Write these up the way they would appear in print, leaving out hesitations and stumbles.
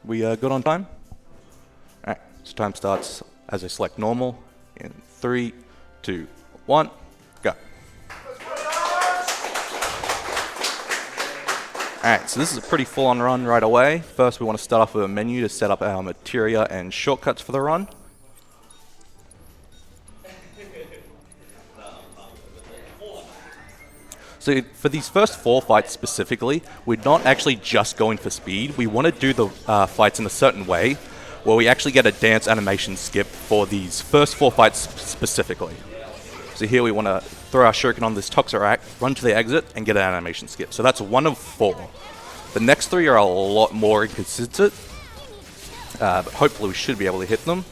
We good on time? Alright, so time starts as I select normal in 3, 2, 1, go. Alright, so this is a pretty full-on run right away. First we want to start off with a menu to set up our materia and shortcuts for the run. So for these first 4 fights specifically, we're not actually just going for speed. We want to do the fights in a certain way where we actually get a dance animation skip for these first 4 fights specifically. So here we want to throw our shuriken on this Toxirac, run to the exit, and get an animation skip. So that's 1 of 4. The next 3 are a lot more inconsistent, but hopefully we should be able to hit them.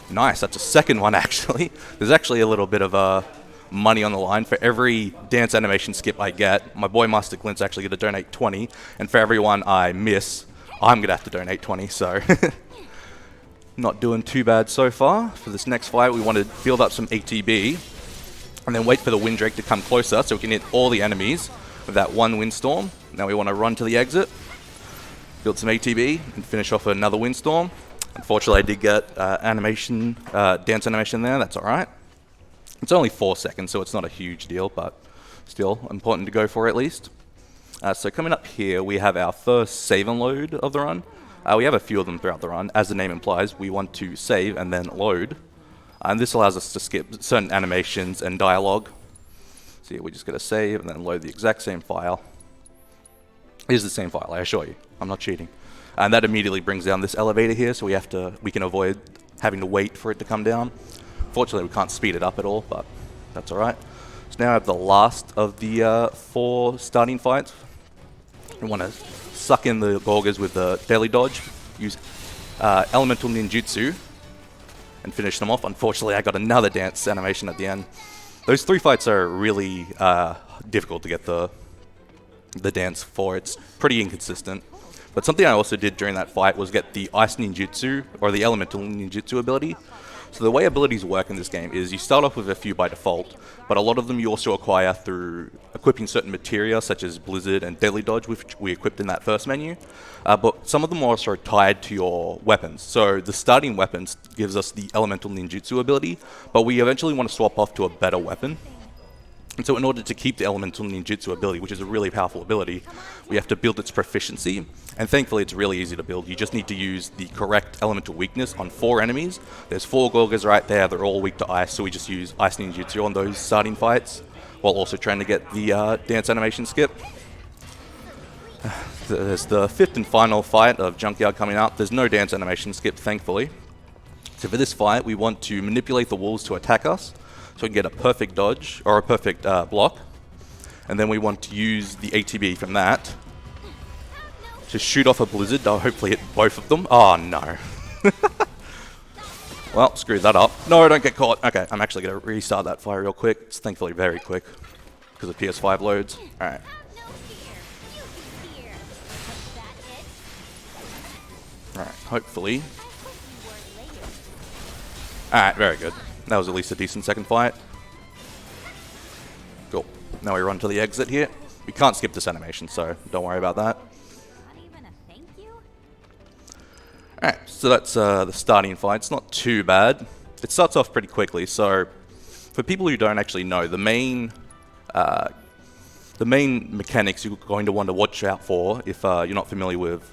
Nice, that's a second one actually. There's actually a little bit of money on the line. For every dance animation skip I get, my boy Master Clint's actually going to donate 20, and for every one I miss, I'm going to have to donate 20, so not doing too bad so far. For this next fight, we want to build up some ATB, and then wait for the wind drake to come closer so we can hit all the enemies with that one windstorm. Now we want to run to the exit, build some ATB, and finish off with another windstorm. Unfortunately, I did get dance animation there, that's alright. It's only 4 seconds, so it's not a huge deal, but still important to go for at least. So coming up here, we have our first save and load of the run. We have a few of them throughout the run. As the name implies, we want to save and then load. And this allows us to skip certain animations and dialogue. So yeah, we just got to save and then load the exact same file. It is the same file, I assure you. I'm not cheating. And that immediately brings down this elevator here, so we can avoid having to wait for it to come down. Fortunately, we can't speed it up at all, but that's alright. So now I have the last of the 4 starting fights. We want to suck in the Gorgas with the daily dodge, use elemental ninjutsu, and finish them off. Unfortunately, I got another dance animation at the end. Those 3 fights are really difficult to get the dance for. It's pretty inconsistent. But something I also did during that fight was get the ice ninjutsu, or the elemental ninjutsu ability. So the way abilities work in this game is you start off with a few by default, but a lot of them you also acquire through equipping certain materia, such as Blizzard and Deadly Dodge, which we equipped in that first menu. But some of them are also tied to your weapons. So the starting weapons gives us the elemental ninjutsu ability, but we eventually want to swap off to a better weapon. And so in order to keep the elemental ninjutsu ability, which is a really powerful ability, we have to build its proficiency. And thankfully it's really easy to build. You just need to use the correct elemental weakness on 4 enemies. There's 4 Gorgas right there, they're all weak to ice, so we just use ice ninjutsu on those starting fights, while also trying to get the dance animation skip. There's the 5th and final fight of Junkyard coming up. There's no dance animation skip, thankfully. So for this fight, we want to manipulate the wolves to attack us, so we can get a perfect dodge, or a perfect block. And then we want to use the ATB from that to shoot off a blizzard. I'll hopefully hit both of them. Oh no. Well, screw that up. No, don't get caught. Okay, I'm actually going to restart that fire real quick. It's thankfully very quick because of PS5 loads. Alright. Alright, hopefully. Alright, very good. That was at least a decent second fight. Cool. Now we run to the exit here. We can't skip this animation, so don't worry about that. Alright, so that's the starting fight. It's not too bad. It starts off pretty quickly, so for people who don't actually know, the main mechanics you're going to want to watch out for if you're not familiar with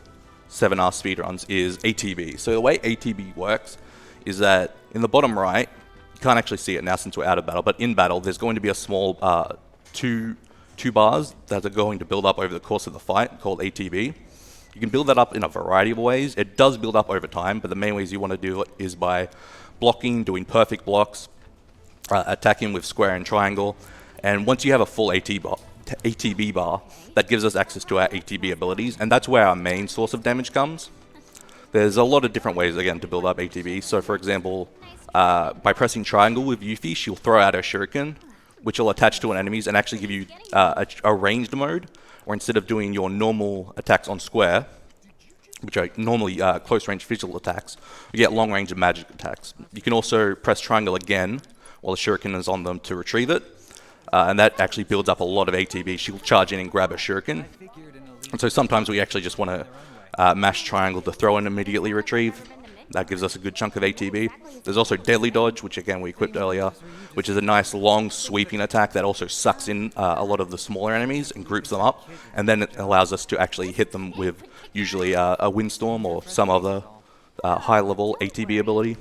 7AusSpeedruns is ATB. So the way ATB works is that in the bottom right, you can't actually see it now since we're out of battle, but in battle there's going to be a small two bars that are going to build up over the course of the fight called ATB. You can build that up in a variety of ways. It does build up over time, but the main ways you want to do it is by blocking, doing perfect blocks, attacking with square and triangle, and once you have a full ATB bar, that gives us access to our ATB abilities, and that's where our main source of damage comes. There's a lot of different ways, again, to build up ATB. So, for example, by pressing triangle with Yuffie, she'll throw out her shuriken, which will attach to an enemy's and actually give you a ranged mode, or instead of doing your normal attacks on square, which are normally close-range physical attacks, you get long-range and magic attacks. You can also press triangle again while the shuriken is on them to retrieve it, and that actually builds up a lot of ATB. She'll charge in and grab a shuriken, and so sometimes we actually just want to mash triangle to throw and immediately retrieve. That gives us a good chunk of ATB. There's also Deadly Dodge, which again we equipped earlier, which is a nice long sweeping attack that also sucks in a lot of the smaller enemies and groups them up, and then it allows us to actually hit them with usually a Windstorm or some other high level ATB ability.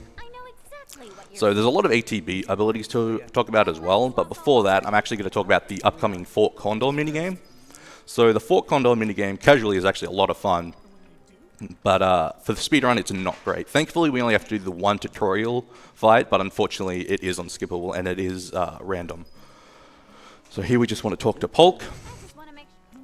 So there's a lot of ATB abilities to talk about as well, but before that I'm actually going to talk about the upcoming Fort Condor minigame. So the Fort Condor minigame casually is actually a lot of fun, but for the speedrun it's not great. Thankfully we only have to do the one tutorial fight, but unfortunately it is unskippable and it is random. So here we just want to talk to Polk.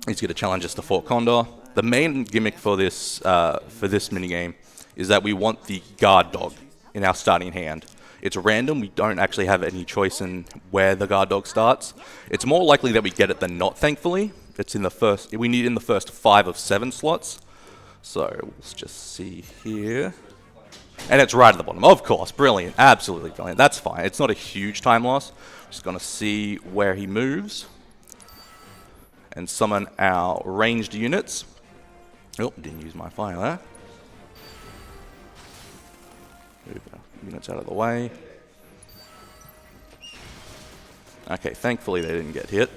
He's going to challenge us to Fort Condor. The main gimmick for this minigame is that we want the guard dog in our starting hand. It's random, we don't actually have any choice in where the guard dog starts. It's more likely that we get it than not, thankfully. It's in the first, we need it in the first 5 of 7 slots. So let's just see here. And it's right at the bottom, of course, brilliant, absolutely brilliant. That's fine, it's not a huge time loss. Just gonna see where he moves and summon our ranged units. Oh, didn't use my fire there. Move our units out of the way. Okay, thankfully they didn't get hit.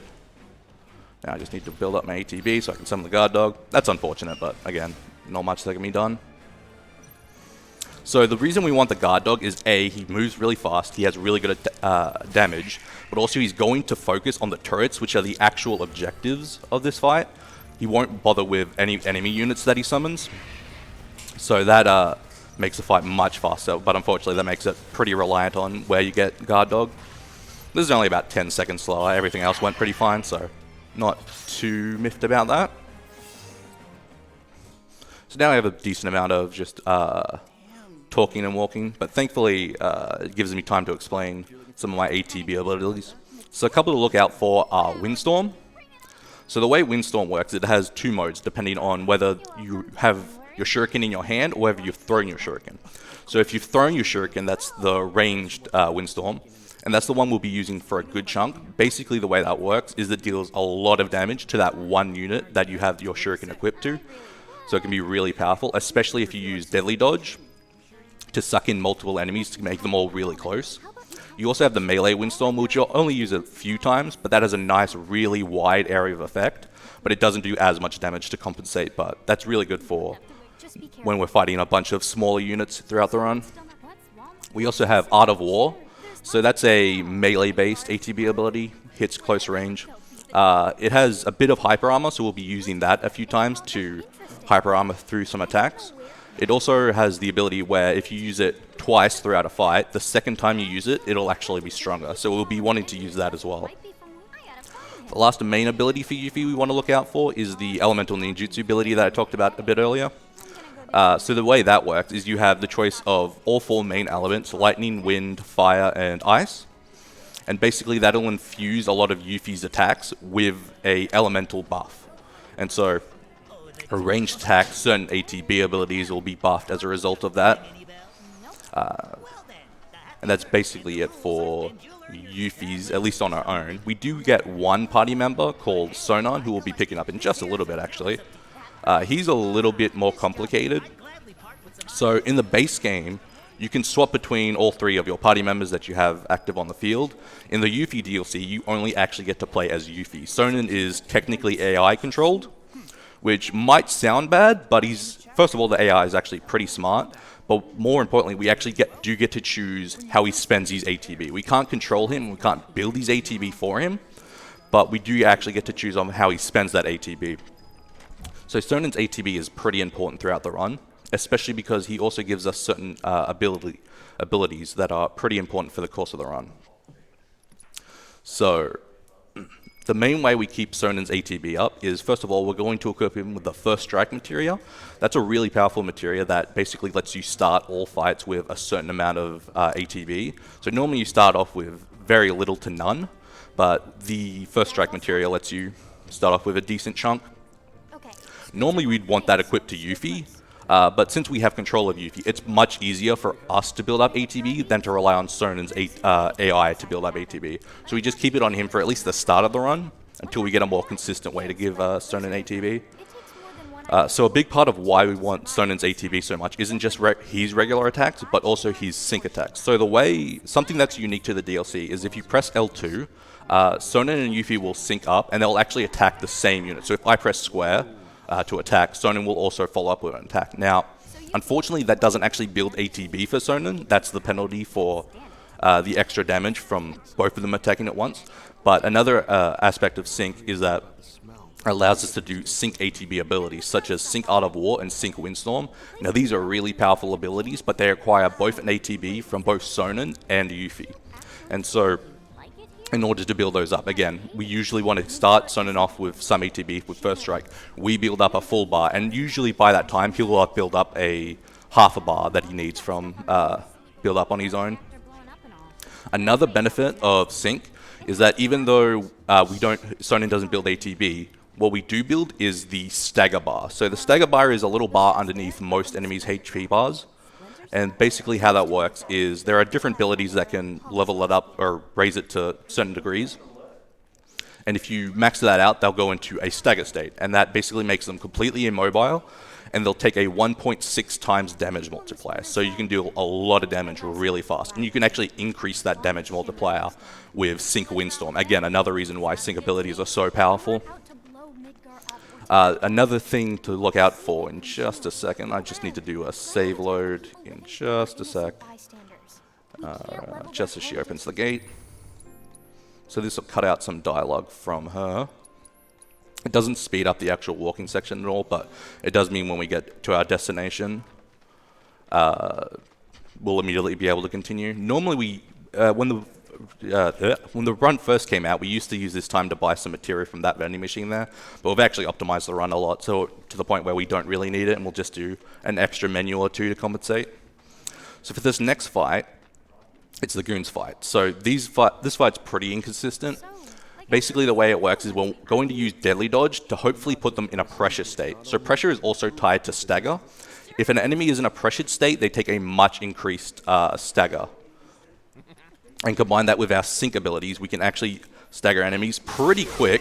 Now I just need to build up my ATB so I can summon the guard dog. That's unfortunate, but again, not much that can be done. So the reason we want the guard dog is A, he moves really fast, he has really good damage, but also he's going to focus on the turrets, which are the actual objectives of this fight. He won't bother with any enemy units that he summons. So that makes the fight much faster, but unfortunately that makes it pretty reliant on where you get guard dog. This is only about 10 seconds slower, everything else went pretty fine, so not too miffed about that. So now I have a decent amount of just talking and walking, but thankfully it gives me time to explain some of my ATB abilities. So a couple to look out for are Windstorm. So the way Windstorm works, it has 2 modes depending on whether you have your shuriken in your hand or whether you've thrown your shuriken. So if you've thrown your shuriken, that's the ranged Windstorm, and that's the one we'll be using for a good chunk. Basically the way that works is it deals a lot of damage to that one unit that you have your shuriken equipped to. So it can be really powerful, especially if you use Deadly Dodge to suck in multiple enemies to make them all really close. You also have the melee Windstorm, which you'll only use a few times, but that has a nice, really wide area of effect, but it doesn't do as much damage to compensate, but that's really good for when we're fighting a bunch of smaller units throughout the run. We also have Art of War, so that's a melee-based ATB ability, hits close range. It has a bit of hyper armor, so we'll be using that a few times to hyper armor through some attacks. It also has the ability where if you use it twice throughout a fight, the second time you use it, it'll actually be stronger. So we'll be wanting to use that as well. The last main ability for Yuffie we want to look out for is the Elemental Ninjutsu ability that I talked about a bit earlier. So the way that works is you have the choice of all 4 main elements, lightning, wind, fire, and ice. And basically that'll infuse a lot of Yuffie's attacks with a elemental buff. And so a ranged attack, certain ATB abilities will be buffed as a result of that. And that's basically it for Yuffie's, at least on our own. We do get one party member called Sonan, who we'll be picking up in just a little bit actually. He's a little bit more complicated. So in the base game, you can swap between all 3 of your party members that you have active on the field. In the Yuffie DLC, you only actually get to play as Yuffie. Sonan is technically AI controlled, which might sound bad, but first of all, the AI is actually pretty smart. But more importantly, we actually do get to choose how he spends his ATB. We can't control him, we can't build his ATB for him, but we do actually get to choose on how he spends that ATB. So Sonan's ATB is pretty important throughout the run, especially because he also gives us certain abilities that are pretty important for the course of the run. So the main way we keep Sonan's ATB up is, first of all, we're going to equip him with the First Strike materia. That's a really powerful materia that basically lets you start all fights with a certain amount of ATB. So normally you start off with very little to none, but the First Strike materia lets you start off with a decent chunk. Normally we'd want that equipped to Yuffie, but since we have control of Yuffie, it's much easier for us to build up ATB than to rely on Sonan's AI to build up ATB. So we just keep it on him for at least the start of the run, until we get a more consistent way to give Sonan ATB. So a big part of why we want Sonen's ATB so much isn't just his regular attacks, but also his sync attacks. So something that's unique to the DLC is if you press L2, Sonen and Yuffie will sync up, and they'll actually attack the same unit. So if I press square to attack, Sonen will also follow up with an attack. Now, unfortunately, that doesn't actually build ATB for Sonen. That's the penalty for the extra damage from both of them attacking at once. But another aspect of sync is that allows us to do sync ATB abilities, such as Sync Art of War and Sync Windstorm. Now these are really powerful abilities, but they require both an ATB from both Sonen and Yuffie. And so, in order to build those up, again, we usually want to start Sonen off with some ATB with First Strike. We build up a full bar, and usually by that time, he'll build up a half a bar that he needs from build up on his own. Another benefit of Sync is that even though Sonen doesn't build ATB, what we do build is the stagger bar. So the stagger bar is a little bar underneath most enemies' HP bars. And basically how that works is there are different abilities that can level it up or raise it to certain degrees. And if you max that out, they'll go into a stagger state. And that basically makes them completely immobile. And they'll take a 1.6 times damage multiplier. So you can do a lot of damage really fast. And you can actually increase that damage multiplier with Sync Windstorm. Again, another reason why Sync abilities are so powerful. Another thing to look out for in just a second, I just need to do a save load in just a sec, just as she opens the gate. So this will cut out some dialogue from her. It doesn't speed up the actual walking section at all, but it does mean when we get to our destination, we'll immediately be able to continue. Normally when the run first came out, we used to use this time to buy some material from that vending machine there, but we've actually optimized the run a lot, so to the point where we don't really need it, and we'll just do an extra menu or two to compensate. So for this next fight, it's the Goons fight. So this fight's pretty inconsistent. Basically the way it works is we're going to use Deadly Dodge to hopefully put them in a pressure state. So pressure is also tied to stagger. If an enemy is in a pressured state, they take a much increased stagger. And combine that with our sync abilities, we can actually stagger enemies pretty quick.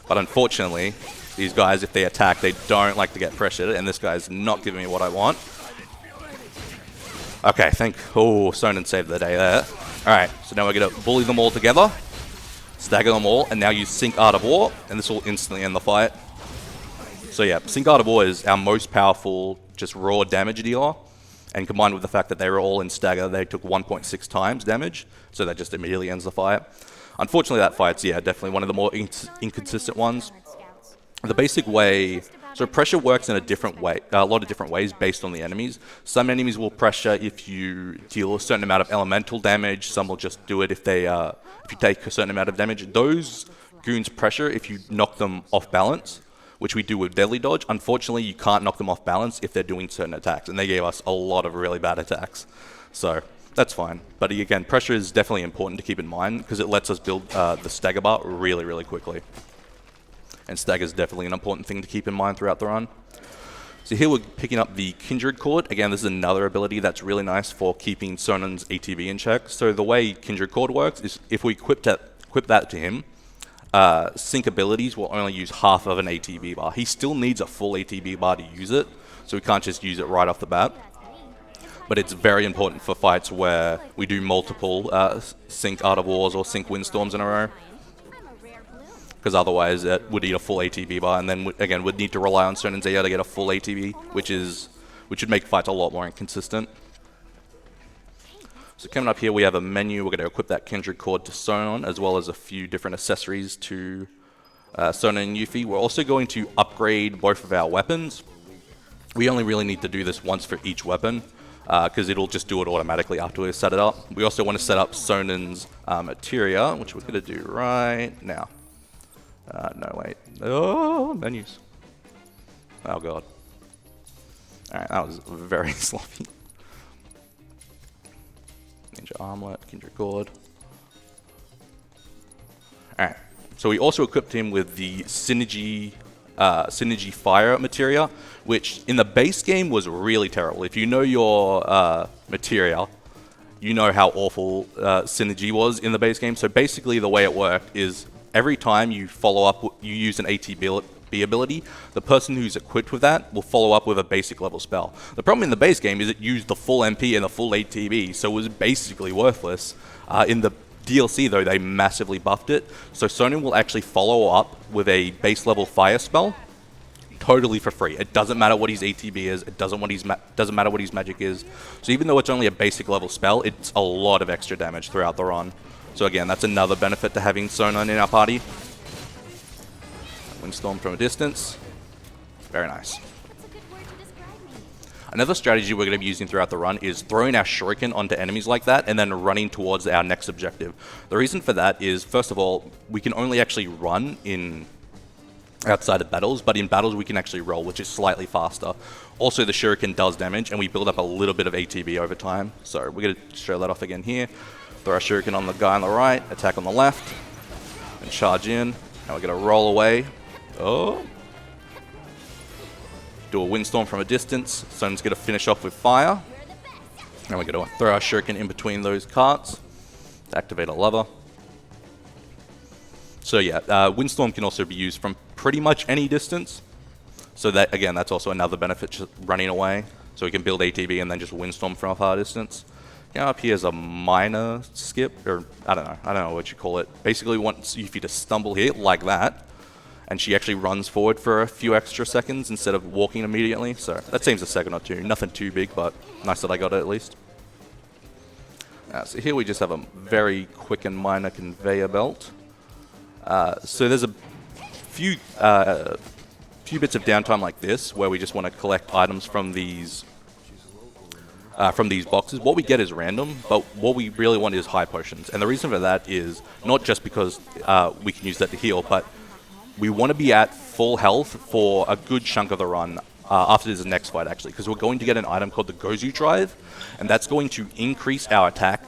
But unfortunately, these guys, if they attack, they don't like to get pressured. And this guy's not giving me what I want. Okay, Sonen saved the day there. Alright, so now we're going to bully them all together. Stagger them all, and now use Sync Art of War. And this will instantly end the fight. So yeah, Sync Art of War is our most powerful, just raw damage dealer. And combined with the fact that they were all in stagger, they took 1.6 times damage, so that just immediately ends the fight. Unfortunately, that fight's, definitely one of the more inconsistent ones. The basic way, so pressure works in a lot of different ways based on the enemies. Some enemies will pressure if you deal a certain amount of elemental damage. Some will just do it if you take a certain amount of damage. Those goons pressure if you knock them off balance, which we do with Deadly Dodge. Unfortunately, you can't knock them off balance if they're doing certain attacks, and they gave us a lot of really bad attacks. So that's fine. But again, pressure is definitely important to keep in mind because it lets us build the stagger bar really, really quickly. And stagger is definitely an important thing to keep in mind throughout the run. So here we're picking up the Kindred Cord. Again, this is another ability that's really nice for keeping Sonen's ATB in check. So the way Kindred Cord works is if we equip that to him, sync abilities will only use half of an ATB bar. He still needs a full ATB bar to use it, so we can't just use it right off the bat. But it's very important for fights where we do multiple Sync Art of Wars or Sync Windstorms in a row. Because otherwise it would need a full ATB bar, and then again we'd need to rely on Sonen's AR to get a full ATB, which would make fights a lot more inconsistent. So coming up here, we have a menu. We're going to equip that Kindred Cord to Sonen, as well as a few different accessories to Sonen and Yuffie. We're also going to upgrade both of our weapons. We only really need to do this once for each weapon, because it'll just do it automatically after we set it up. We also want to set up Sonen's materia, which we're going to do right now. No, wait. Oh, menus. Oh, God. Alright, that was very sloppy. Ninja Armlet, Kindred Cord. Alright, so we also equipped him with the Synergy Fire materia, which in the base game was really terrible. If you know your materia, you know how awful Synergy was in the base game. So basically the way it worked is every time you follow up, you use an ATB MP ability, the person who's equipped with that will follow up with a basic level spell. The problem in the base game is it used the full MP and the full ATB, so it was basically worthless. In the DLC though, they massively buffed it, so Sonnen will actually follow up with a base level fire spell totally for free. It doesn't matter what his ATB is, it doesn't matter what his magic is. So even though it's only a basic level spell, it's a lot of extra damage throughout the run. So again, that's another benefit to having Sonnen in our party. Windstorm from a distance. Very nice. Another strategy we're going to be using throughout the run is throwing our shuriken onto enemies like that and then running towards our next objective. The reason for that is, first of all, we can only actually run in outside of battles, but in battles we can actually roll, which is slightly faster. Also, the shuriken does damage, and we build up a little bit of ATB over time. So we're going to show that off again here. Throw our shuriken on the guy on the right, attack on the left, and charge in. Now we're going to roll away. Oh. Do a windstorm from a distance. Sonnen's going to finish off with fire. And we're going to throw our shuriken in between those carts to activate a lever. So yeah, windstorm can also be used from pretty much any distance. So that, again, that's also another benefit, just running away. So we can build ATB and then just windstorm from a far distance. Now up here is a minor skip, or I don't know what you call it. Basically wants you to stumble here like that, and she actually runs forward for a few extra seconds instead of walking immediately. So that saves a second or two. Nothing too big, but nice that I got it at least. So here we just have a very quick and minor conveyor belt. So there's a few bits of downtime like this where we just want to collect items from these boxes. What we get is random, but what we really want is high potions. And the reason for that is not just because we can use that to heal, but we want to be at full health for a good chunk of the run after this next fight, actually, because we're going to get an item called the Gozu Drive, and that's going to increase our attack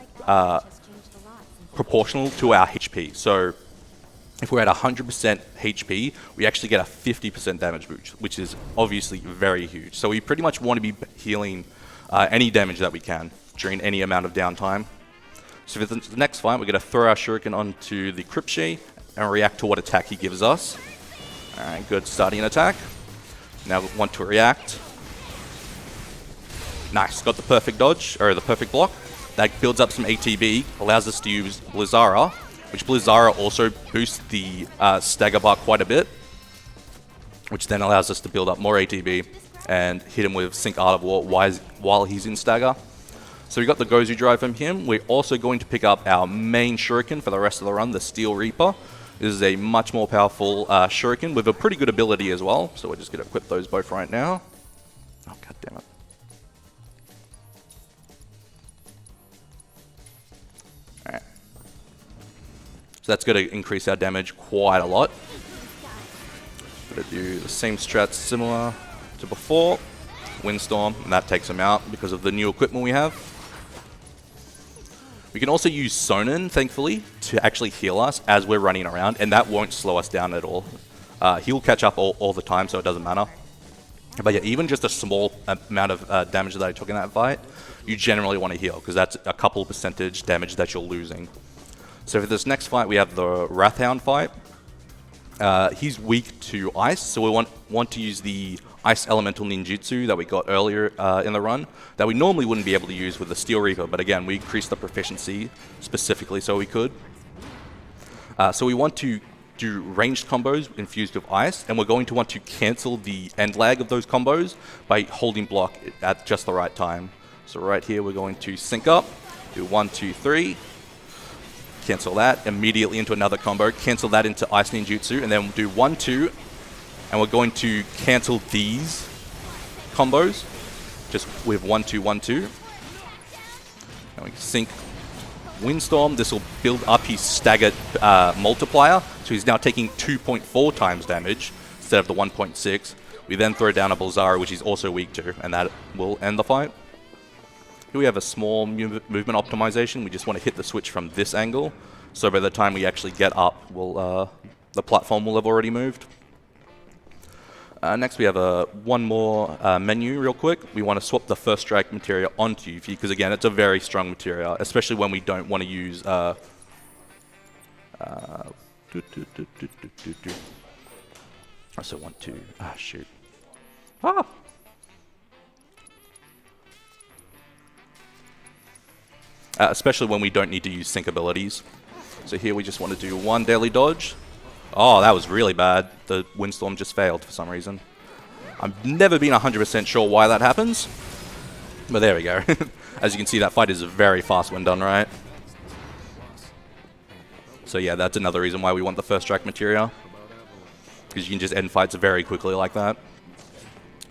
proportional to our HP. So if we're at 100% HP, we actually get a 50% damage boost, which is obviously very huge. So we pretty much want to be healing any damage that we can during any amount of downtime. So for the next fight, we're going to throw our shuriken onto the Cryptshi and react to what attack he gives us. Alright, good starting attack. Now we want to react. Nice, got the perfect dodge, or the perfect block. That builds up some ATB, allows us to use Blizzara, which Blizzara also boosts the stagger bar quite a bit, which then allows us to build up more ATB and hit him with Sync Art of War while he's in stagger. So we got the Gozu Drive from him. We're also going to pick up our main shuriken for the rest of the run, the Steel Reaper. This is a much more powerful shuriken with a pretty good ability as well. So we're just going to equip those both right now. Oh, god damn it. Alright. So that's going to increase our damage quite a lot. Going to do the same strats similar to before. Windstorm, and that takes him out because of the new equipment we have. We can also use Sonnen, thankfully, to actually heal us as we're running around, and that won't slow us down at all. He'll catch up all the time, so it doesn't matter. But yeah, even just a small amount of damage that I took in that fight, you generally want to heal, because that's a couple percentage damage that you're losing. So for this next fight, we have the Wrathhound fight. He's weak to ice, so we want to use the Ice Elemental Ninjutsu that we got earlier in the run that we normally wouldn't be able to use with the Steel Reaper, but again, we increased the proficiency specifically so we could. So we want to do ranged combos infused with ice, and we're going to want to cancel the end lag of those combos by holding block at just the right time. So right here, we're going to sync up, do 1, 2, 3, cancel that, immediately into another combo, cancel that into Ice Ninjutsu, and then we'll do 1, 2, and we're going to cancel these combos just with 1, 2, 1, 2. And we sync Windstorm. This will build up his staggered multiplier, so he's now taking 2.4 times damage instead of the 1.6. We then throw down a Blizzara, which he's also weak to, and that will end the fight. Here we have a small movement optimization. We just want to hit the switch from this angle, so by the time we actually get up, the platform will have already moved. Next we have one more menu real quick. We want to swap the first strike material onto Yuffie, because again, it's a very strong material, especially when we don't want to use So 1, 2, shoot. Ah! Especially when we don't need to use sync abilities. So here we just want to do 1 daily dodge. Oh, that was really bad. The windstorm just failed for some reason. I've never been 100% sure why that happens. But there we go. As you can see, that fight is very fast when done right. So yeah, that's another reason why we want the first strike materia. Because you can just end fights very quickly like that.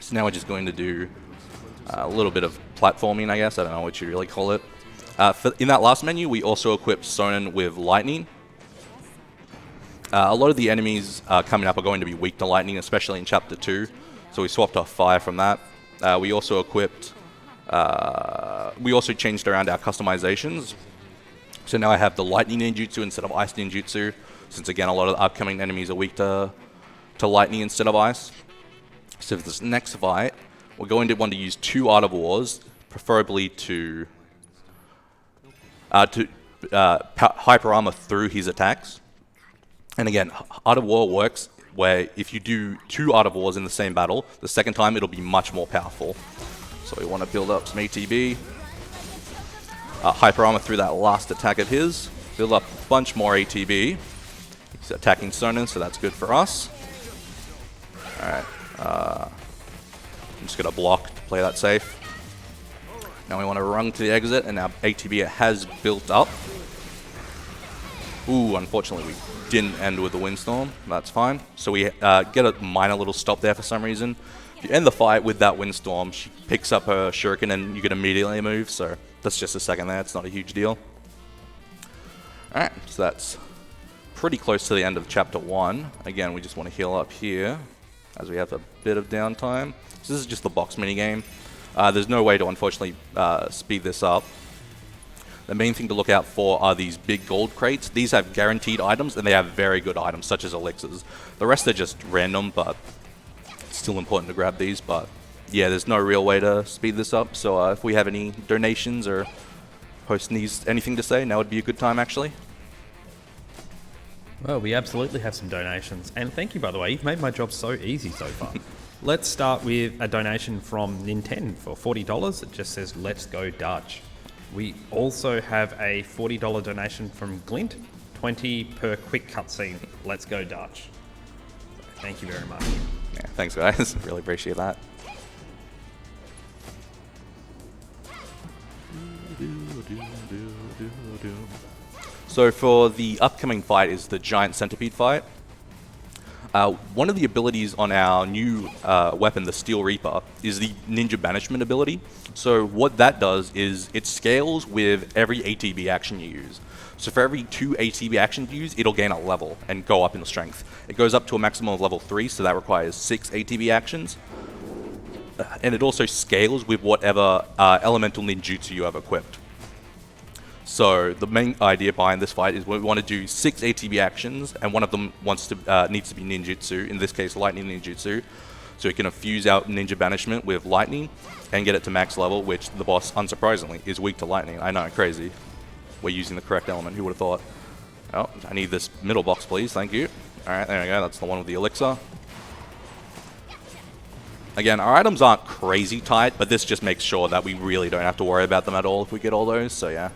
So now we're just going to do a little bit of platforming, I guess. I don't know what you really call it. In that last menu, we also equipped Sonnen with lightning. A lot of the enemies coming up are going to be weak to lightning, especially in Chapter 2. So we swapped off fire from that. We also equipped... we also changed around our customizations. So now I have the lightning ninjutsu instead of ice ninjutsu. Since again, a lot of the upcoming enemies are weak to lightning instead of ice. So for this next fight, we're going to want to use 2 Art of Wars, preferably to hyper armor through his attacks. And again, Art of War works where if you do 2 Art of Wars in the same battle, the second time it'll be much more powerful. So we want to build up some ATB. Hyper armor through that last attack of his. Build up a bunch more ATB. He's attacking Sonnen, so that's good for us. Alright. I'm just going to block to play that safe. Now we want to run to the exit, and our ATB has built up. Ooh, unfortunately we didn't end with the windstorm. That's fine. So we get a minor little stop there for some reason. If you end the fight with that windstorm, she picks up her shuriken and you can immediately move. So that's just a second there. It's not a huge deal. Alright, so that's pretty close to the end of Chapter 1. Again, we just want to heal up here as we have a bit of downtime. So this is just the box minigame. There's no way to, unfortunately, speed this up. The main thing to look out for are these big gold crates. These have guaranteed items, and they have very good items, such as elixirs. The rest are just random, but it's still important to grab these. But yeah, there's no real way to speed this up. So if we have any donations or host needs anything to say, now would be a good time, actually. Well, we absolutely have some donations. And thank you, by the way. You've made my job so easy so far. Let's start with a donation from Nintendo for $40. It just says, "Let's go Dutch." We also have a $40 donation from Glint, 20 per quick cutscene. Let's go Dutch. Thank you very much. Yeah, thanks guys. Really appreciate that. So for the upcoming fight is the giant centipede fight. One of the abilities on our new weapon, the Steel Reaper, is the Ninja Banishment ability. So what that does is it scales with every ATB action you use. So for every 2 ATB actions you use, it'll gain a level and go up in strength. It goes up to a maximum of level 3, so that requires 6 ATB actions. And it also scales with whatever elemental ninjutsu you have equipped. So the main idea behind this fight is we want to do 6 ATB actions, and one of them needs to be ninjutsu, in this case lightning ninjutsu. So we can infuse our ninja banishment with lightning and get it to max level, which the boss, unsurprisingly, is weak to lightning. I know, crazy. We're using the correct element, who would have thought? Oh, I need this middle box, please, thank you. Alright, there we go, that's the one with the elixir. Again, our items aren't crazy tight, but this just makes sure that we really don't have to worry about them at all if we get all those, so yeah.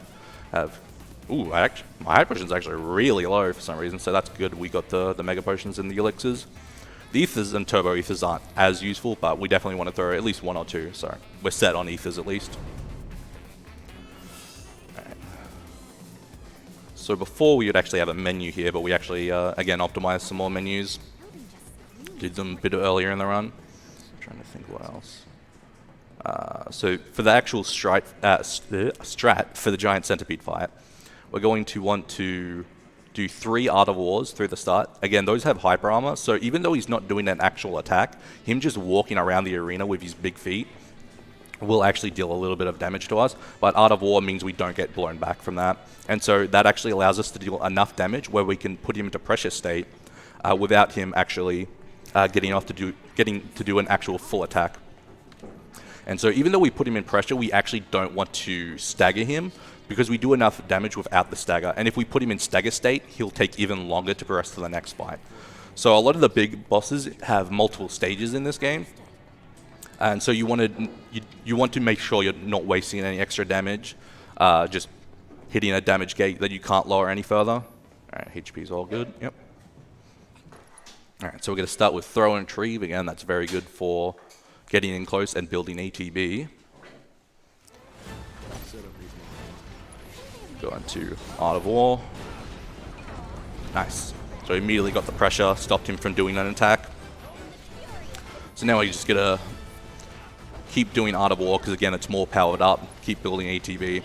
Ooh, my high potion's actually really low for some reason, so that's good. We got the mega potions and the elixirs. The ethers and turbo ethers aren't as useful, but we definitely want to throw at least 1 or 2, so we're set on ethers at least. Alright. So before we would actually have a menu here, but we actually, again, optimized some more menus. Did them a bit earlier in the run. I'm trying to think what else. So for the actual strat for the giant centipede fight, we're going to want to do 3 Art of Wars through the start. Again, those have hyper armor, so even though he's not doing an actual attack, him just walking around the arena with his big feet will actually deal a little bit of damage to us, but Art of War means we don't get blown back from that. And so that actually allows us to deal enough damage where we can put him into pressure state without him actually getting to do an actual full attack. And so even though we put him in pressure, we actually don't want to stagger him because we do enough damage without the stagger. And if we put him in stagger state, he'll take even longer to progress to the next fight. So a lot of the big bosses have multiple stages in this game, and so you want to make sure you're not wasting any extra damage, just hitting a damage gate that you can't lower any further. All right, HP is all good. Yep. All right, so we're going to start with throw and retrieve. Again, that's very good for getting in close and building ATB. Go into Art of War. Nice. So immediately got the pressure, stopped him from doing an attack. So now we're just going to keep doing Art of War, because again, it's more powered up. Keep building ATB.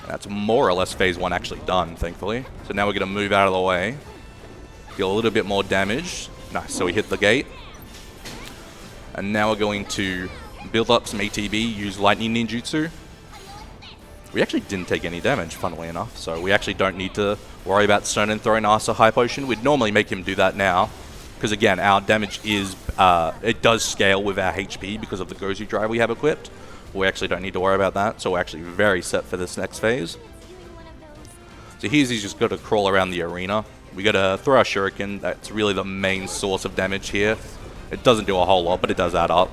That's more or less phase 1 actually done, thankfully. So now we're going to move out of the way. Deal a little bit more damage. Nice, so we hit the gate. And now we're going to build up some ATB, use Lightning Ninjutsu. We actually didn't take any damage, funnily enough, so we actually don't need to worry about Sonnen throwing us a high potion. We'd normally make him do that now, because again, our damage is, it does scale with our HP because of the Gozu drive we have equipped. We actually don't need to worry about that, so we're actually very set for this next phase. So he's just got to crawl around the arena. We got to throw our shuriken. That's really the main source of damage here. It doesn't do a whole lot, but it does add up.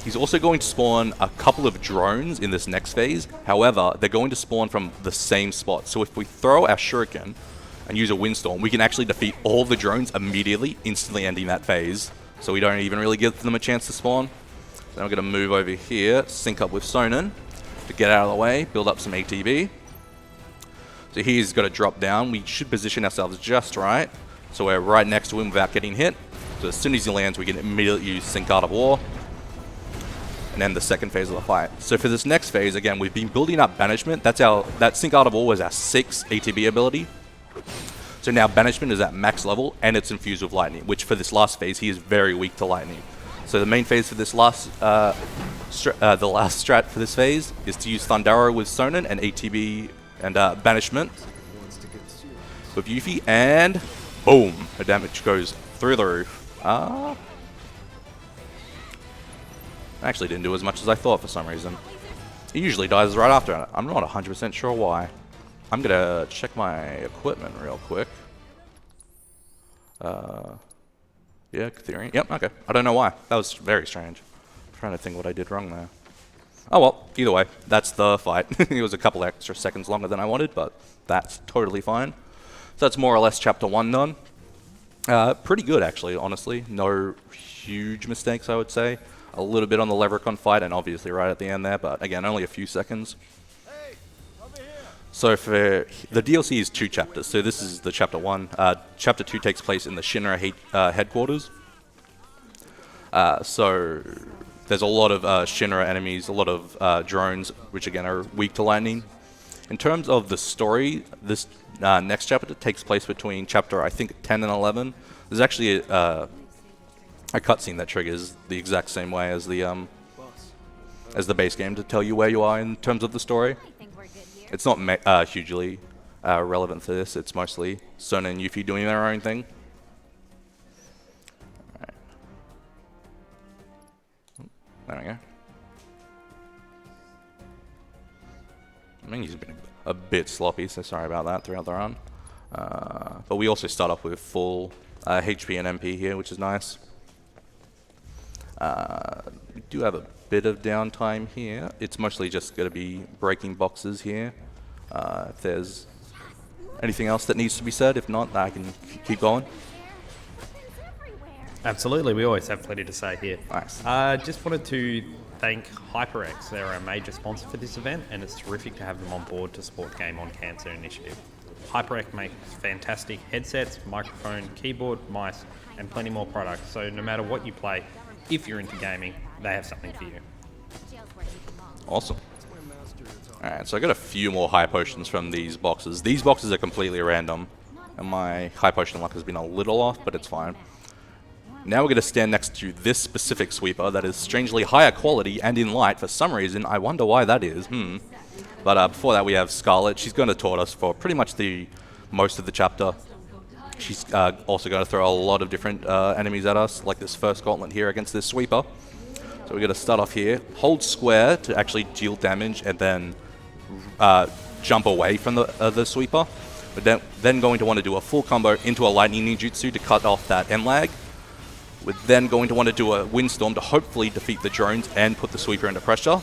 He's also going to spawn a couple of drones in this next phase. However, they're going to spawn from the same spot. So if we throw our shuriken and use a windstorm, we can actually defeat all the drones immediately, instantly ending that phase. So we don't even really give them a chance to spawn. Then we're going to move over here, sync up with Sonnen to get out of the way, build up some ATB. So he's got to drop down. We should position ourselves just right, so we're right next to him without getting hit. So as soon as he lands, we can immediately use Sync Art of War and then the second phase of the fight. So for this next phase, again, we've been building up Banishment. That Sync Art of War was our 6th ATB ability. So now Banishment is at max level and it's infused with Lightning, which for this last phase, he is very weak to Lightning. So the main phase for this last, the last strat for this phase is to use Thundaro with Sonnen and ATB and Banishment with Yuffie, and boom, the damage goes through the roof. Actually didn't do as much as I thought for some reason. He usually dies right after it. I'm not 100% sure why. I'm gonna check my equipment real quick. Yeah, Catherian. Yep, okay. I don't know why. That was very strange. I'm trying to think what I did wrong there. Oh well, either way, that's the fight. It was a couple extra seconds longer than I wanted, but that's totally fine. So that's more or less Chapter 1 done. Pretty good, actually, honestly. No huge mistakes, I would say. A little bit on the Leprechaun fight, and obviously right at the end there, but again, only a few seconds. So for the DLC is 2 chapters, so this is the Chapter 1. Chapter 2 takes place in the Shinra headquarters. So there's a lot of Shinra enemies, a lot of drones, which again are weak to lightning. In terms of the story, this next chapter takes place between chapter, I think, 10 and 11. There's actually a cutscene that triggers the exact same way as the base game to tell you where you are in terms of the story. It's not hugely relevant to this. It's mostly Sonnen and Yuffie doing their own thing. Right. There we go. I mean, he's been a bit sloppy, so sorry about that throughout the run. But we also start off with full HP and MP here, which is nice. We do have a bit of downtime here. It's mostly just going to be breaking boxes here. If there's anything else that needs to be said, if not, I can keep going. Absolutely, we always have plenty to say here. Nice. Just wanted to thank HyperX. They're our major sponsor for this event, and it's terrific to have them on board to support Game on Cancer initiative. HyperX makes fantastic headsets, microphone, keyboard, mice, and plenty more products. So no matter what you play, if you're into gaming, they have something for you. Awesome. Alright, so I got a few more high potions from these boxes. These boxes are completely random, and my high potion luck has been a little off, but it's fine. Now we're going to stand next to this specific sweeper that is strangely higher quality and in light for some reason. I wonder why that is. But before that we have Scarlet. She's going to taunt us for pretty much most of the chapter. She's also going to throw a lot of different enemies at us, like this first gauntlet here against this sweeper. So we're going to start off here, hold square to actually deal damage, and then jump away from the sweeper. We're then going to want to do a full combo into a lightning ninjutsu to cut off that end lag. We're then going to want to do a windstorm to hopefully defeat the drones and put the sweeper under pressure.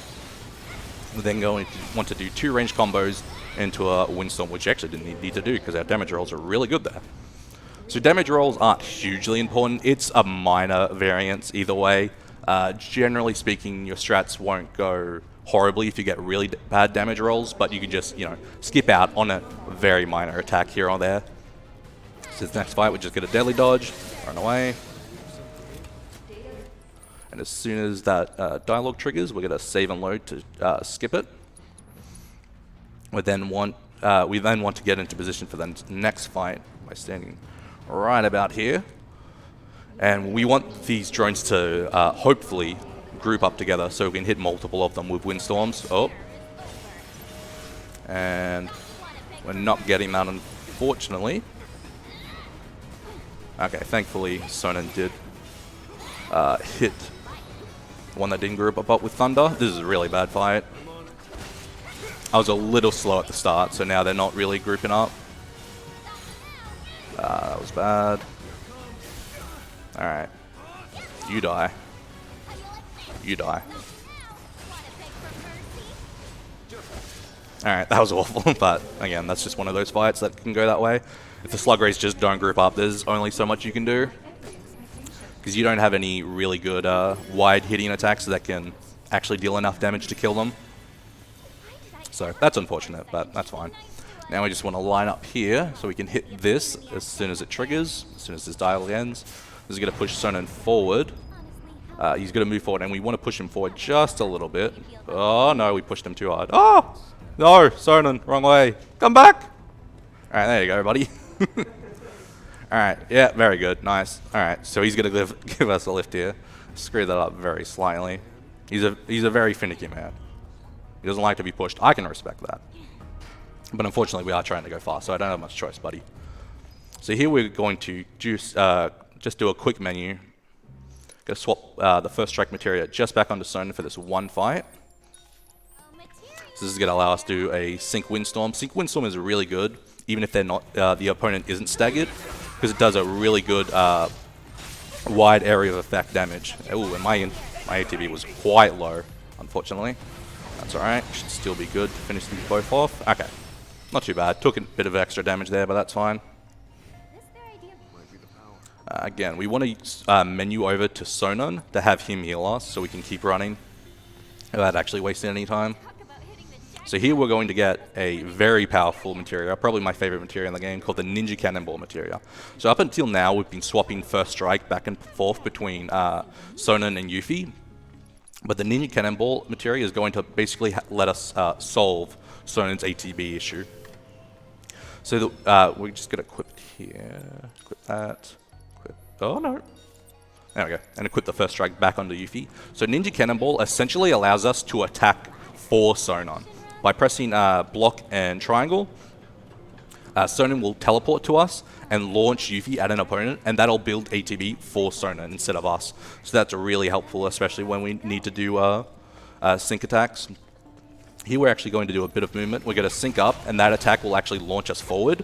We're then going to want to do 2 range combos into a windstorm, which you actually didn't need to do because our damage rolls are really good there. So damage rolls aren't hugely important. It's a minor variance either way. Generally speaking, your strats won't go horribly if you get really bad damage rolls, but you can just, you know, skip out on a very minor attack here or there. So this next fight, we just get a deadly dodge, run away. And as soon as that dialogue triggers, we're going to save and load to skip it. We then want to get into position for the next fight by standing right about here. And we want these drones to hopefully group up together so we can hit multiple of them with windstorms. Oh. And we're not getting that, unfortunately. Okay, thankfully Sonnen did hit one that didn't group up with Thunder. This is a really bad fight. I was a little slow at the start, so now they're not really grouping up. That was bad. Alright. You die. You die. Alright, that was awful, but again, that's just one of those fights that can go that way. If the slug rays just don't group up, there's only so much you can do. Because you don't have any really good wide hitting attacks that can actually deal enough damage to kill them. So that's unfortunate, but that's fine. Now we just want to line up here so we can hit this as soon as it triggers, as soon as this dialogue ends. This is going to push Sonnen forward. He's going to move forward, and we want to push him forward just a little bit. Oh, no, we pushed him too hard. Oh! No, Sonnen, wrong way. Come back! Alright, there you go, buddy. Alright, yeah, very good. Nice. Alright, so he's going to give us a lift here. Screw that up very slightly. He's a very finicky man. He doesn't like to be pushed. I can respect that. But unfortunately, we are trying to go fast, so I don't have much choice, buddy. So here we're going to just do a quick menu. Going to swap the first strike materia just back onto Sonnen for this one fight. So this is going to allow us to do a Sync Windstorm. Sync Windstorm is really good, even if they're not, the opponent isn't staggered, because it does a really good wide area of effect damage. Ooh, and my ATB was quite low, unfortunately. That's alright, should still be good to finish them both off. Okay, not too bad. Took a bit of extra damage there, but that's fine. Again, we want to menu over to Sonnen to have him heal us so we can keep running without actually wasting any time. So here we're going to get a very powerful materia, probably my favorite materia in the game, called the Ninja Cannonball materia. So up until now, we've been swapping first strike back and forth between Sonnen and Yuffie. But the Ninja Cannonball materia is going to basically let us solve Sonnen's ATB issue. So we're just going to equip here, equip that. Oh no. There we go. And equip the first strike back onto Yuffie. So Ninja Cannonball essentially allows us to attack for Sonnen. By pressing block and triangle, Sonnen will teleport to us and launch Yuffie at an opponent, and that'll build ATB for Sonnen instead of us. So that's really helpful, especially when we need to do sync attacks. Here we're actually going to do a bit of movement. We're going to sync up, and that attack will actually launch us forward.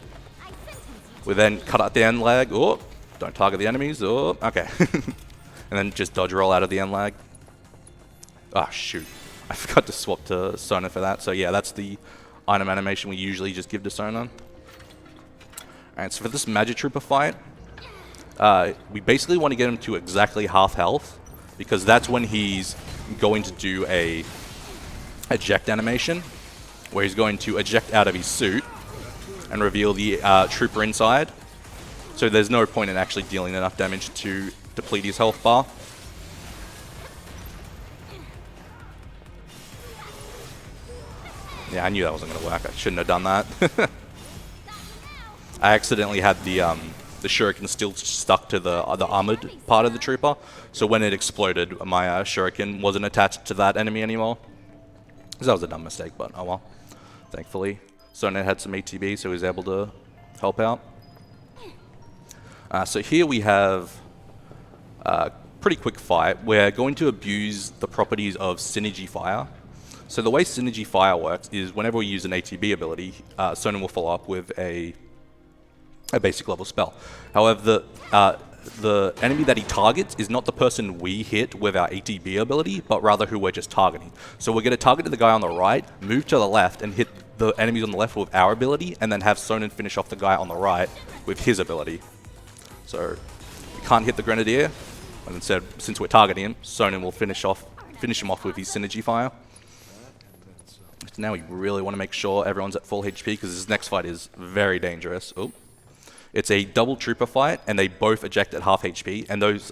We then cut out the end lag. Oh, don't target the enemies. Oh, okay. And then just dodge roll out of the end lag. Ah, shoot. I forgot to swap to Sonnen for that. So yeah, that's the item animation we usually just give to Sonnen. Alright, so for this Magic Trooper fight, we basically want to get him to exactly half health, because that's when he's going to do a eject animation, where he's going to eject out of his suit and reveal the trooper inside. So there's no point in actually dealing enough damage to deplete his health bar. Yeah, I knew that wasn't going to work. I shouldn't have done that. I accidentally had the shuriken still stuck to the armored part of the trooper, so when it exploded, my shuriken wasn't attached to that enemy anymore. So that was a dumb mistake, but oh well. Thankfully, Sonnen had some ATB, so he was able to help out. So here we have a pretty quick fight. We're going to abuse the properties of Synergy Fire. So the way Synergy Fire works is whenever we use an ATB ability, Sonnen will follow up with a basic level spell. However, the enemy that he targets is not the person we hit with our ATB ability, but rather who we're just targeting. So we're going to target the guy on the right, move to the left, and hit the enemies on the left with our ability, and then have Sonnen finish off the guy on the right with his ability. So we can't hit the Grenadier, and instead, since we're targeting him, Sonnen will finish him off with his Synergy Fire. So now we really want to make sure everyone's at full HP, because this next fight is very dangerous. Oh. It's a double trooper fight, and they both eject at half HP, and those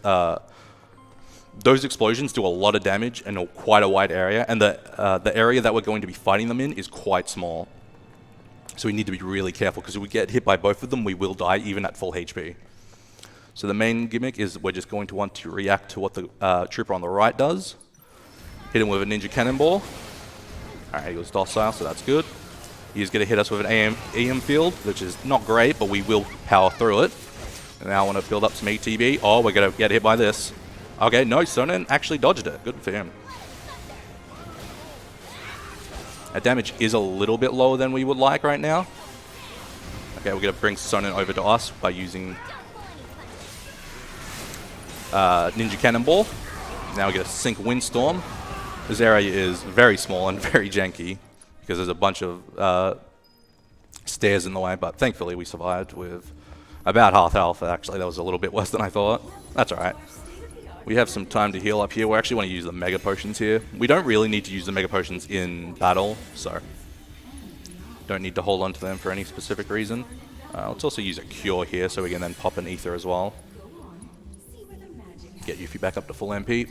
explosions do a lot of damage in quite a wide area, and the area that we're going to be fighting them in is quite small. So we need to be really careful, because if we get hit by both of them, we will die even at full HP. So the main gimmick is we're just going to want to react to what the trooper on the right does. Hit him with a ninja cannonball. Alright, he was docile, so that's good. He's going to hit us with an EM field, which is not great, but we will power through it. And now I want to build up some ATB. Oh, we're going to get hit by this. Okay, no, Sonnen actually dodged it. Good for him. Our damage is a little bit lower than we would like right now. Okay, we're going to bring Sonnen over to us by using Ninja Cannonball. Now we're going to Sync Windstorm. This area is very small and very janky, because there's a bunch of stairs in the way, but thankfully we survived with about half health. Actually, that was a little bit worse than I thought. That's alright. We have some time to heal up here. We actually want to use the Mega Potions here. We don't really need to use the Mega Potions in battle, so don't need to hold on to them for any specific reason. Let's also use a Cure here, so we can then pop an Ether as well. Get Yuffie back up to full MP.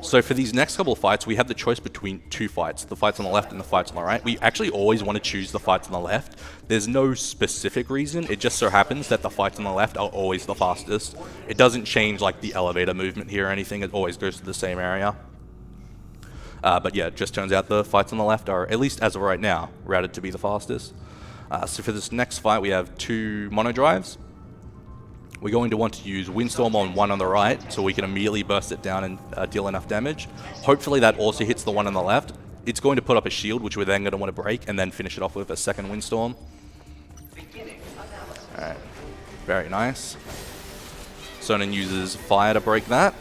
So for these next couple of fights, we have the choice between two fights, the fights on the left and the fights on the right. We actually always want to choose the fights on the left. There's no specific reason. It just so happens that the fights on the left are always the fastest. It doesn't change like the elevator movement here or anything. It always goes to the same area. But yeah, it just turns out the fights on the left are, at least as of right now, routed to be the fastest. So for this next fight, we have two mono drives. We're going to want to use Windstorm on one on the right, so we can immediately burst it down and deal enough damage. Hopefully that also hits the one on the left. It's going to put up a shield, which we're then going to want to break, and then finish it off with a second Windstorm. Alright, very nice. Sonnen uses fire to break that.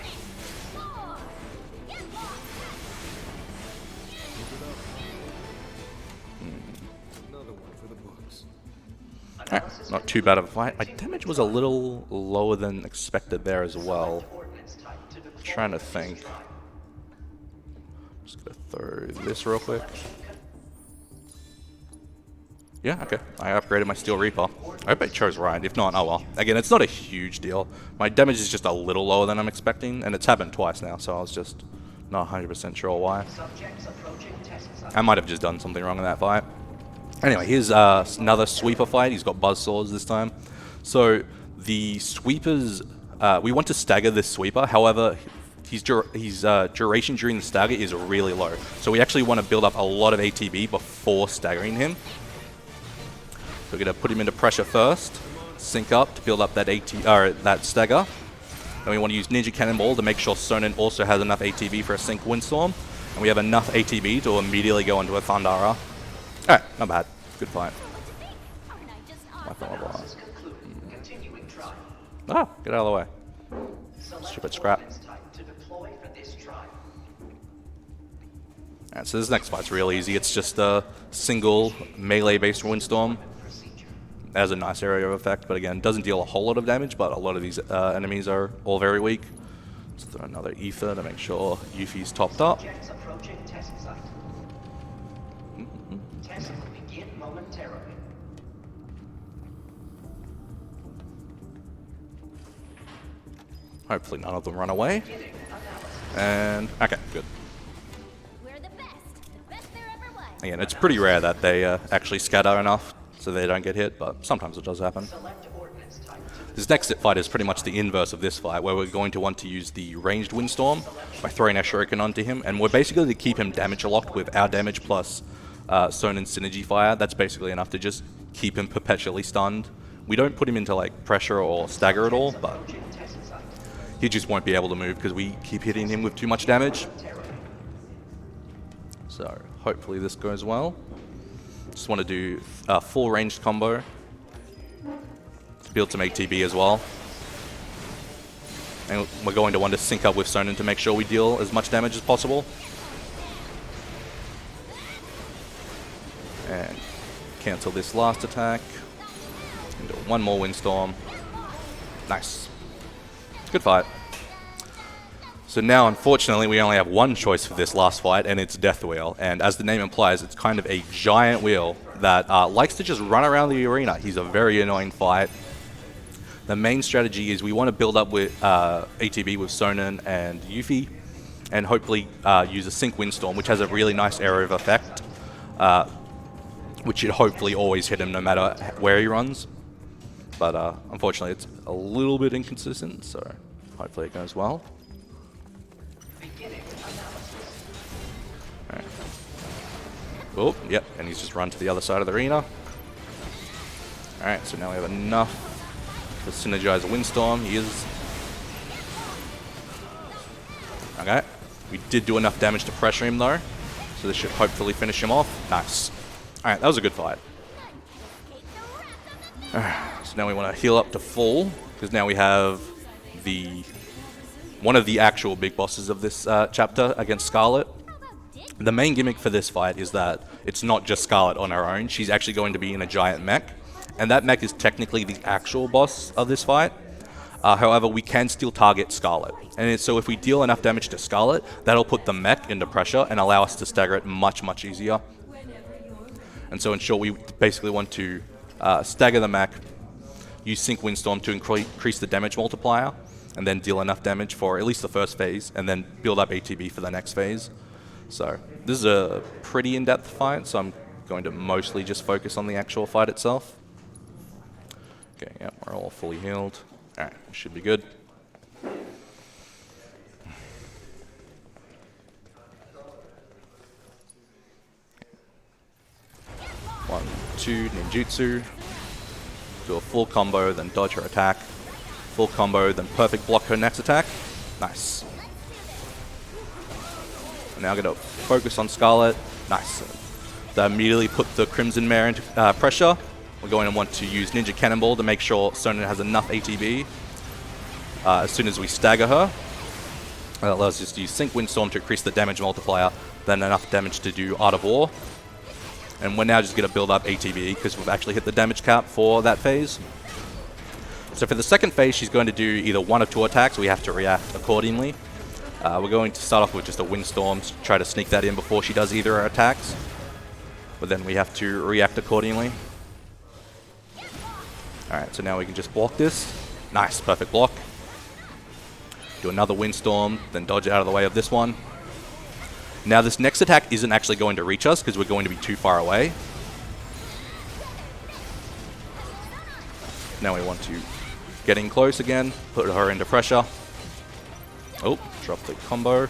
Alright, not too bad of a fight. My damage was a little lower than expected there as well. I'm trying to think. Just gonna throw this real quick. Yeah, okay. I upgraded my Steel Reaper. I hope I chose right. If not, oh well. Again, it's not a huge deal. My damage is just a little lower than I'm expecting, and it's happened twice now, so I was just not 100% sure why. I might have just done something wrong in that fight. Anyway, here's another sweeper fight. He's got buzzsaws this time. So the sweepers, we want to stagger this sweeper. However, his duration during the stagger is really low. So we actually want to build up a lot of ATB before staggering him. So we're going to put him into pressure first, sync up to build up that that stagger. Then we want to use Ninja Cannonball to make sure Sonnen also has enough ATB for a sync Windstorm. And we have enough ATB to immediately go into a Thundara. Alright, not bad. Good fight. Ah, get out of the way. Stupid scrap. Alright, so this next fight's real easy. It's just a single melee-based Windstorm. It has a nice area of effect, but again, doesn't deal a whole lot of damage, but a lot of these enemies are all very weak. Let's throw another Ether to make sure Yuffie's topped up. Hopefully none of them run away. And, okay, good. Again, it's pretty rare that they actually scatter enough so they don't get hit, but sometimes it does happen. This next fight is pretty much the inverse of this fight, where we're going to want to use the ranged Windstorm by throwing a Shuriken onto him, and we're basically to keep him damage locked with our damage plus Sonnen's Synergy Fire. That's basically enough to just keep him perpetually stunned. We don't put him into like pressure or stagger at all, but he just won't be able to move because we keep hitting him with too much damage. So hopefully this goes well. Just want to do a full ranged combo to build some ATB as well. And we're going to want to sync up with Sonnen to make sure we deal as much damage as possible. And cancel this last attack. And do one more Windstorm. Nice. Good fight. So now, unfortunately, we only have one choice for this last fight, and it's Death Wheel. And as the name implies, it's kind of a giant wheel that likes to just run around the arena. He's a very annoying fight. The main strategy is we want to build up with ATB with Sonnen and Yuffie, and hopefully use a Sync Windstorm, which has a really nice area of effect, which should hopefully always hit him no matter where he runs. But unfortunately, it's a little bit inconsistent, so hopefully it goes well. Alright. Oh, yep, and he's just run to the other side of the arena. Alright, so now we have enough to synergize a Windstorm. He is... Okay, we did do enough damage to pressure him though, so this should hopefully finish him off. Nice. Alright, that was a good fight. So now we want to heal up to full, because now we have one of the actual big bosses of this chapter against Scarlet. The main gimmick for this fight is that it's not just Scarlet on her own. She's actually going to be in a giant mech, and that mech is technically the actual boss of this fight. However, we can still target Scarlet, and so if we deal enough damage to Scarlet, that'll put the mech into pressure and allow us to stagger it much easier. And so in short, we basically want to stagger the mech, use Sync Windstorm to increase the damage multiplier, and then deal enough damage for at least the first phase, and then build up ATB for the next phase. So this is a pretty in-depth fight, so I'm going to mostly just focus on the actual fight itself. Okay, yeah, we're all fully healed. Alright, should be good. One, two, ninjutsu. Do a full combo, then dodge her attack. Full combo, then perfect block her next attack. Nice. Now I'm going to focus on Scarlet. Nice. That immediately put the Crimson Mare into pressure. We're going to want to use Ninja Cannonball to make sure Sonnen has enough ATB. As soon as we stagger her, that allows us to use Sync Windstorm to increase the damage multiplier, then enough damage to do Art of War. And we're now just going to build up ATB because we've actually hit the damage cap for that phase. So for the second phase, she's going to do either one or two attacks. We have to react accordingly. We're going to start off with just a Windstorm to try to sneak that in before she does either her attacks. But then we have to react accordingly. Alright, so now we can just block this. Nice, perfect block. Do another Windstorm, then dodge out of the way of this one. Now this next attack isn't actually going to reach us because we're going to be too far away. Now we want to get in close again, put her into pressure. Oh, drop the combo.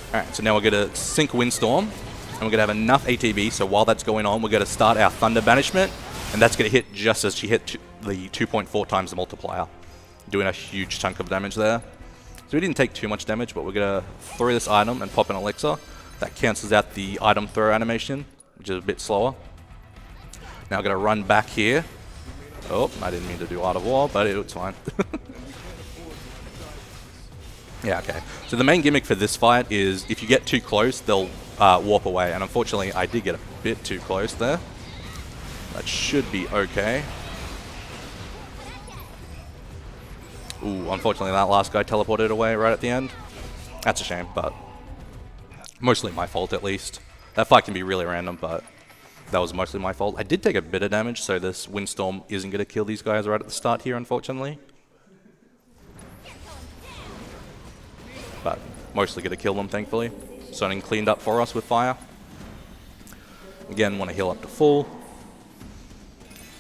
Alright, so now we're going to Sync Windstorm, and we're going to have enough ATB, so while that's going on, we're going to start our Thunder Banishment, and that's going to hit just as she hit the 2.4 times the multiplier, doing a huge chunk of damage there. So we didn't take too much damage, but we're going to throw this item and pop an elixir. That cancels out the item throw animation, which is a bit slower. Now I'm going to run back here. Oh, I didn't mean to do Art of War, but it was fine. Yeah, okay. So the main gimmick for this fight is if you get too close, they'll warp away. And unfortunately, I did get a bit too close there. That should be okay. Ooh, unfortunately, that last guy teleported away right at the end. That's a shame, but mostly my fault at least. That fight can be really random, but that was mostly my fault. I did take a bit of damage, so this Windstorm isn't going to kill these guys right at the start here, unfortunately. But mostly going to kill them, thankfully. Sonnen cleaned up for us with fire. Again, want to heal up to full.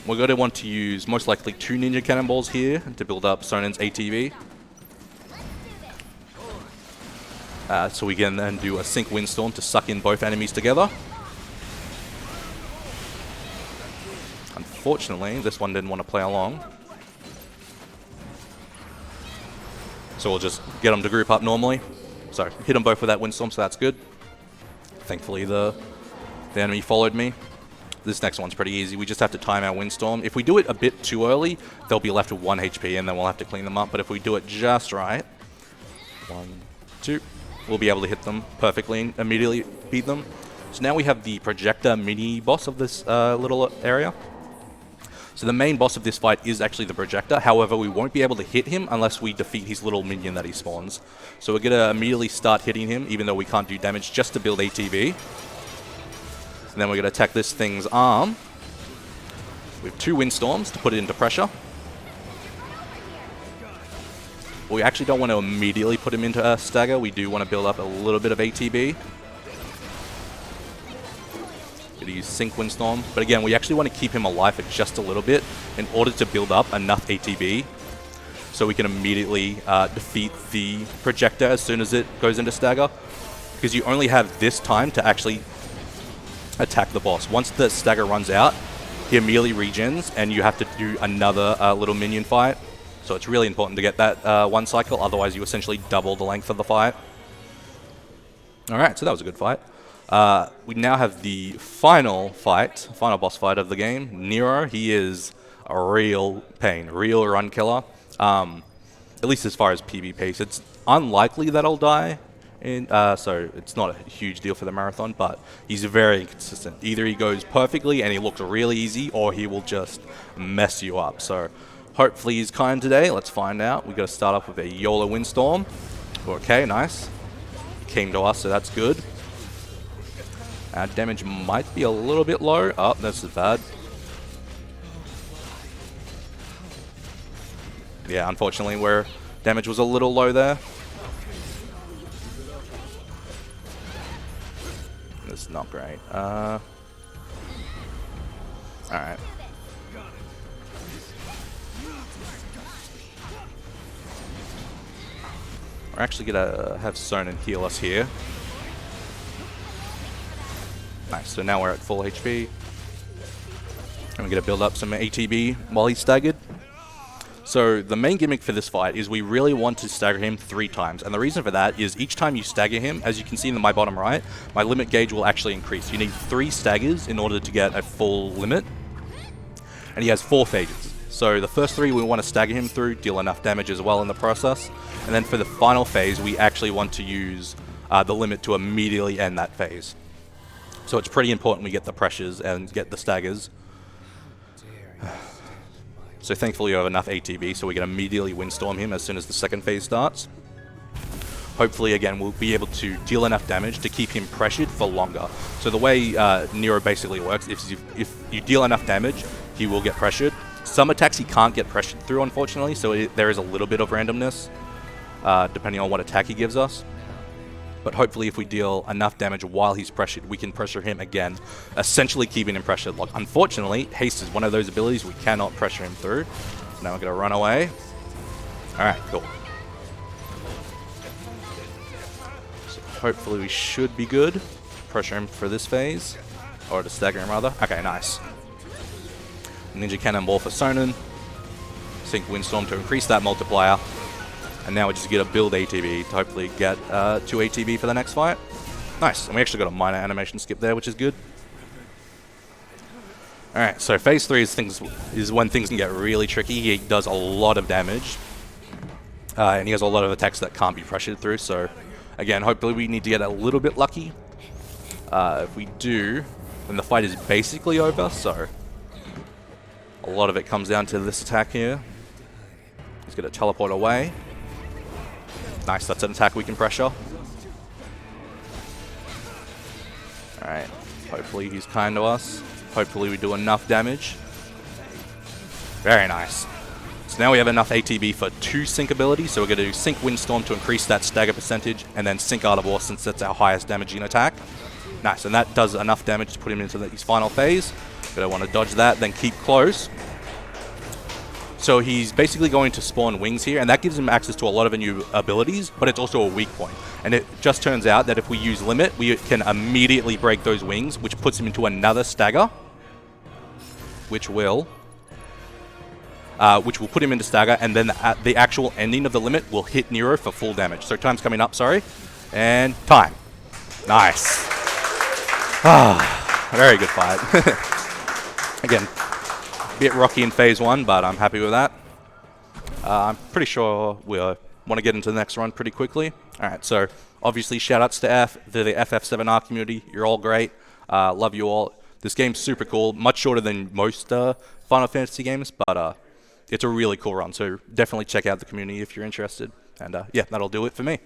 We're going to want to use most likely 2 Ninja Cannonballs here to build up Sonnen's ATB. So we can then do a Sync Windstorm to suck in both enemies together. Unfortunately, this one didn't want to play along. So we'll just get them to group up normally. So hit them both with that windstorm, so that's good. Thankfully the enemy followed me. This next one's pretty easy. We just have to time our windstorm. If we do it a bit too early, they'll be left with 1 HP and then we'll have to clean them up. But if we do it just right, 1, 2, we'll be able to hit them perfectly and immediately beat them. So now we have the projector mini boss of this little area. So the main boss of this fight is actually the projector. However, we won't be able to hit him unless we defeat his little minion that he spawns. So we're going to immediately start hitting him, even though we can't do damage, just to build ATB. And then we're going to attack this thing's arm with 2 windstorms to put it into pressure. We actually don't want to immediately put him into a stagger. We do want to build up a little bit of ATB. Going to use Sync Windstorm. But again, we actually want to keep him alive for just a little bit in order to build up enough ATB so we can immediately defeat the projector as soon as it goes into stagger. Because you only have this time to actually attack the boss. Once the stagger runs out, he immediately regens and you have to do another little minion fight. So it's really important to get that 1 cycle, otherwise you essentially double the length of the fight. Alright, so that was a good fight. We now have the final boss fight of the game. Nero, he is a real pain, real run killer. At least as far as PvP. So it's unlikely that I'll die. So it's not a huge deal for the marathon, but he's very inconsistent. Either he goes perfectly and he looks really easy, or he will just mess you up. So hopefully he's kind today. Let's find out. We've got to start off with a YOLO Windstorm. Okay, nice. Came to us, so that's good. Our damage might be a little bit low. Oh, this is bad. Yeah, unfortunately, where damage was a little low there. This is not great. Alright. We're actually going to have Sonnen heal us here. Nice, so now we're at full HP. And we're going to build up some ATB while he's staggered. So the main gimmick for this fight is we really want to stagger him 3 times. And the reason for that is each time you stagger him, as you can see in my bottom right, my limit gauge will actually increase. You need 3 staggers in order to get a full limit. And he has 4 phases. So the first 3 we want to stagger him through, deal enough damage as well in the process. And then for the final phase, we actually want to use the limit to immediately end that phase. So it's pretty important we get the pressures and get the staggers. So thankfully we have enough ATB so we can immediately windstorm him as soon as the second phase starts. Hopefully again we'll be able to deal enough damage to keep him pressured for longer. So the way Nero basically works, if you deal enough damage, he will get pressured. Some attacks he can't get pressured through, unfortunately, so there is a little bit of randomness depending on what attack he gives us. But hopefully if we deal enough damage while he's pressured, we can pressure him again, essentially keeping him pressured. Like, unfortunately, haste is one of those abilities we cannot pressure him through. So now we're going to run away. Alright, cool. So hopefully we should be good. Pressure him for this phase. Or to stagger him, rather. Okay, nice. Ninja Cannonball for Sonnen. Sync Windstorm to increase that multiplier. And now we're just going to build ATB to hopefully get 2 ATB for the next fight. Nice. And we actually got a minor animation skip there, which is good. Alright, so phase 3 is when things can get really tricky. He does a lot of damage. And he has a lot of attacks that can't be pressured through. So, again, hopefully we need to get a little bit lucky. If we do, then the fight is basically over. So, a lot of it comes down to this attack here. He's going to teleport away. Nice, that's an attack we can pressure. Alright, hopefully he's kind to us. Hopefully we do enough damage. Very nice. So now we have enough ATB for 2 sync abilities. So we're going to do Sync Windstorm to increase that stagger percentage, and then Sync Arbor since that's our highest damaging attack. Nice, and that does enough damage to put him into his final phase. Going to want to dodge that, then keep close. So he's basically going to spawn wings here, and that gives him access to a lot of new abilities, but it's also a weak point. And it just turns out that if we use Limit, we can immediately break those wings, which puts him into another stagger, which will put him into stagger, and then the actual ending of the Limit will hit Nero for full damage. So time's coming up, sorry. And time. Nice. Ah, very good fight. Again, a bit rocky in phase 1, but I'm happy with that. I'm pretty sure we'll want to get into the next run pretty quickly. All right, so obviously shout-outs to the FF7R community. You're all great. Love you all. This game's super cool, much shorter than most Final Fantasy games, but it's a really cool run, so definitely check out the community if you're interested. And yeah, that'll do it for me.